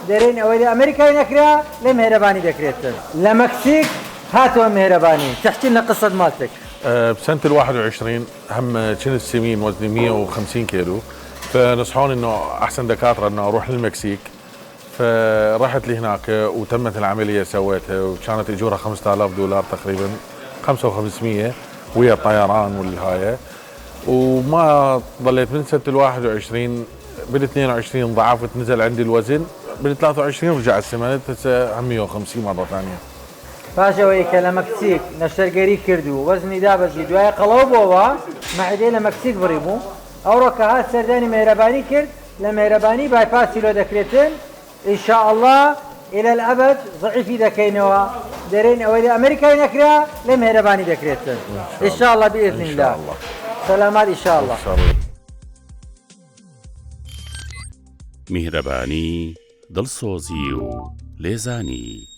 دەرێن ئەوەی لە ئەمریکای نەکرا لە مهرەبانی دەکرێتن لە مەکسیک هاتووە مهرەبانی تحكي لنا قصة مالتك. بسنة ال21 هم كنت سمين وزني 150 كيلو فنصحوني انه احسن دكاترة انه اروح للمكسيك فرحت لي هناك وتمت العملية سويتها وكانت اجورها $5000 تقريبا 5500 ويا الطيران والهاية وما ضليت من سنة ال21 بال22 ضعفت نزل عندي الوزن بال23 رجع السمنة هسه 150 مرة ثانية. پاشەوەی کە لە مەکسیک نەشتەرگەری کرد و وەزنی دابەزی دوایە قەڵەو بووەوە مەعدەی لە مەکسیک بڕی بوو ئەوڕۆ کە هات سەردانی مێرەبانی کرد لە مێرەبانی بایپاسی لۆ دەکرێتن ئینشاءالله إلى الأبد ضعیفی دەکەینەوە دەرێن ئەوەی لە ئەمریکای نەکرا لە مێرەبانی دەکرێتن ئینشاءالله بإذن الله سلامات ئینشاءالله. میهرەبانی دڵسۆزی و لێزانی